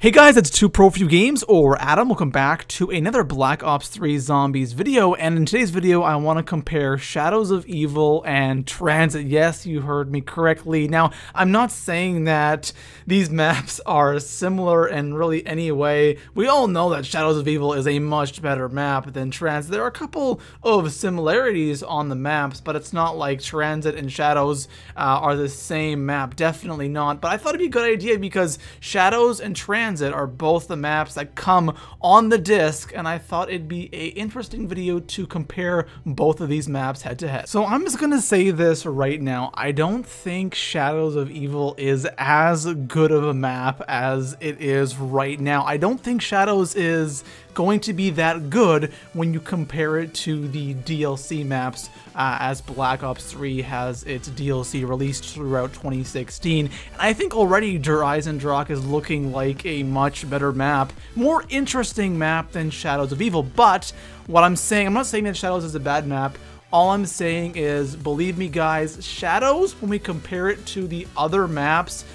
Hey guys, it's ToProForuGames, or Adam. Welcome back to another Black Ops 3 Zombies video, and in today's video I want to compare Shadows of Evil and Tranzit. Yes, you heard me correctly. Now, I'm not saying that these maps are similar in really any way. We all know that Shadows of Evil is a much better map than Tranzit. There are a couple of similarities on the maps, but it's not like Tranzit and Shadows are the same map. Definitely not. But I thought it'd be a good idea because Shadows and Tranzit are both the maps that come on the disc, and I thought it'd be an interesting video to compare both of these maps head to head. So I'm just gonna say this right now. I don't think Shadows of Evil is as good of a map as it is right now. I don't think Shadows is going to be that good when you compare it to the DLC maps as Black Ops 3 has its DLC released throughout 2016. And I think already Der Eisendrache is looking like a much better map, more interesting map than Shadows of Evil. But what I'm saying, I'm not saying that Shadows is a bad map. All I'm saying is, believe me guys, Shadows, when we compare it to the other maps,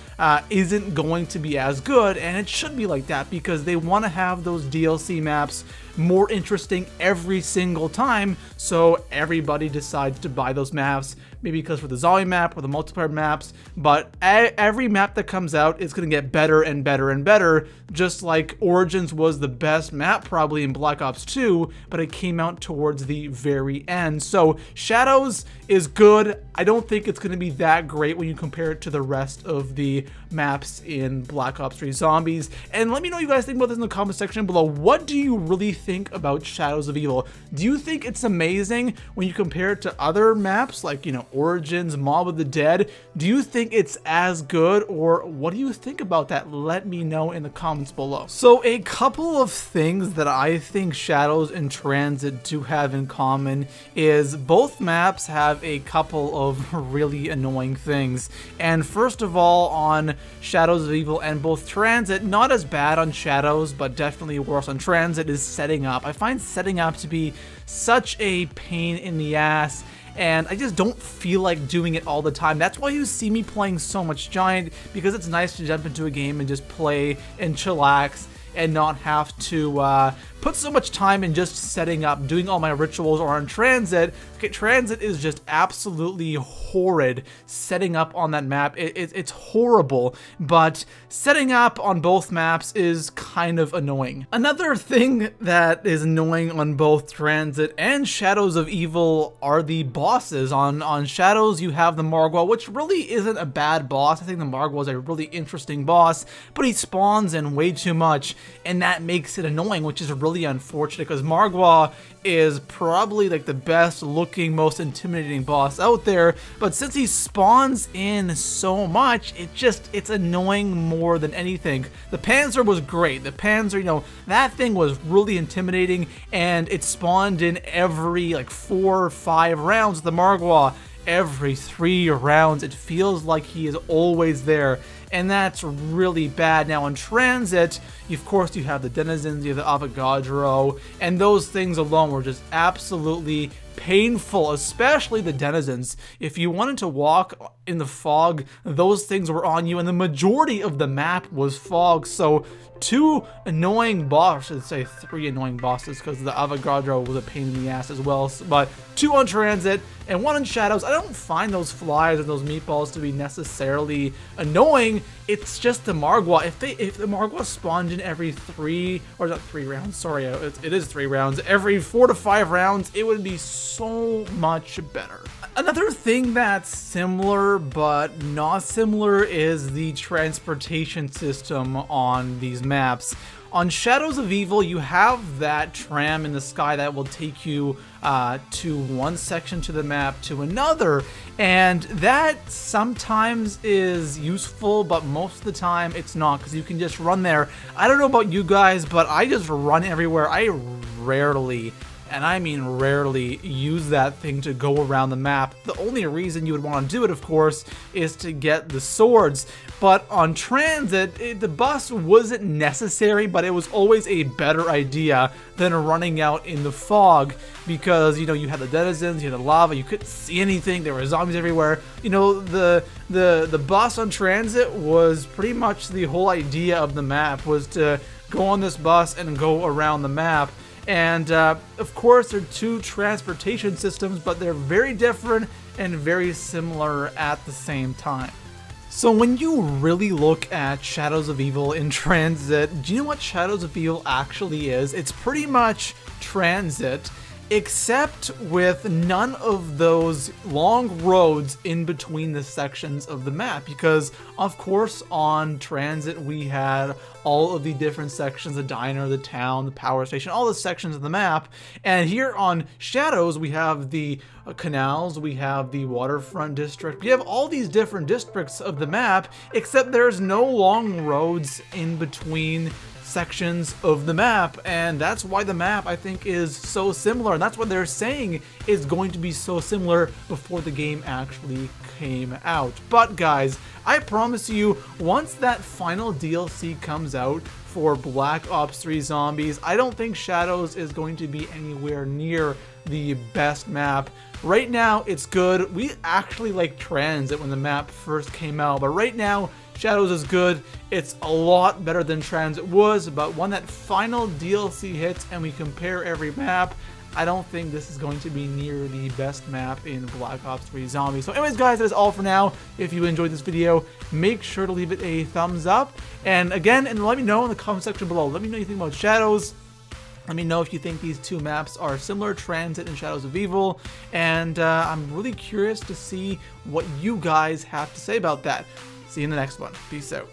isn't going to be as good, and it should be like that because they want to have those DLC maps more interesting every single time, so everybody decides to buy those maps, maybe because for the zombie map or the multiplayer maps, but every map that comes out is going to get better and better and better, just like Origins was the best map probably in Black Ops 2, but it came out towards the very end. So Shadows is good. I don't think it's going to be that great when you compare it to the rest of the maps in Black Ops 3 Zombies. And let me know what you guys think about this in the comment section below. What do you really think about Shadows of Evil? Do you think it's amazing when you compare it to other maps like, you know, Origins, Mob of the Dead? Do you think it's as good, or what do you think about that? Let me know in the comments below. So a couple of things that I think Shadows and Tranzit do have in common is both maps have a couple of really annoying things. And first of all, on Shadows of Evil and both Tranzit, not as bad on Shadows, but definitely worse on Tranzit, is setting up. I find setting up to be such a pain in the ass, and I just don't feel like doing it all the time. That's why you see me playing so much Giant, because it's nice to jump into a game and just play and chillax and not have to put so much time in just setting up, doing all my rituals. Or on Tranzit, okay, Tranzit is just absolutely horrid setting up on that map. It's horrible, but setting up on both maps is kind of annoying. Another thing that is annoying on both Tranzit and Shadows of Evil are the bosses. On Shadows, you have the Margwa, which really isn't a bad boss. I think the Margwa is a really interesting boss, but he spawns in way too much, and that makes it annoying, which is really unfortunate because Margwa is probably like the best looking, most intimidating boss out there, but since he spawns in so much, it's annoying more than anything. The Panzer was great. The Panzer, you know, that thing was really intimidating, and it spawned in every like 4 or 5 rounds. The Margwa, every 3 rounds, it feels like he is always there, and that's really bad. Now on Tranzit, of course, you have the denizens, you have the Avogadro, and those things alone were just absolutely painful, especially the denizens. If you wanted to walk in the fog, those things were on you, and the majority of the map was fog. So 2 annoying bosses, I should say 3 annoying bosses, because the Avogadro was a pain in the ass as well, but 2 on Tranzit and 1 on Shadows. I don't find those flies and those meatballs to be necessarily annoying. It's just the Margwa. If the Margwa spawned in every 3, or not 3 rounds, sorry, it is 3 rounds, every 4 to 5 rounds, it would be so much better. Another thing that's similar but not similar is the transportation system on these maps. On Shadows of Evil, you have that tram in the sky that will take you to one section to the map to another, and that sometimes is useful, but most of the time it's not, because you can just run there. I don't know about you guys, but I just run everywhere. I rarely and I mean rarely, use that thing to go around the map. The only reason you would want to do it, of course, is to get the swords. But on Transit, the bus wasn't necessary, but it was always a better idea than running out in the fog, because, you know, you had the denizens, you had the lava, you couldn't see anything, there were zombies everywhere. You know, the bus on Transit was pretty much the whole idea of the map, was to go on this bus and go around the map. And of course, they're two transportation systems, but they're very different and very similar at the same time. So when you really look at Shadows of Evil in Transit, do you know what Shadows of Evil actually is? It's pretty much Transit, except with none of those long roads in between the sections of the map, because of course on Transit we had all of the different sections, the diner, the town, the power station, all the sections of the map. And here on Shadows we have the canals, we have the waterfront district, we have all these different districts of the map, except there's no long roads in between sections of the map, and that's why the map, I think, is so similar, and that's what they're saying is going to be so similar before the game actually came out. But guys, I promise you, once that final DLC comes out for Black Ops 3 Zombies, I don't think Shadows is going to be anywhere near the best map. Right now, it's good. We actually liked Transit when the map first came out, but right now, Shadows is good. It's a lot better than Transit was, but when that final DLC hits and we compare every map, I don't think this is going to be near the best map in Black Ops 3 Zombies. So anyways, guys, that is all for now. If you enjoyed this video, make sure to leave it a thumbs up. And again, let me know in the comment section below. Let me know what you think about Shadows. Let me know if you think these two maps are similar, Transit and Shadows of Evil. And I'm really curious to see what you guys have to say about that. See you in the next one. Peace out.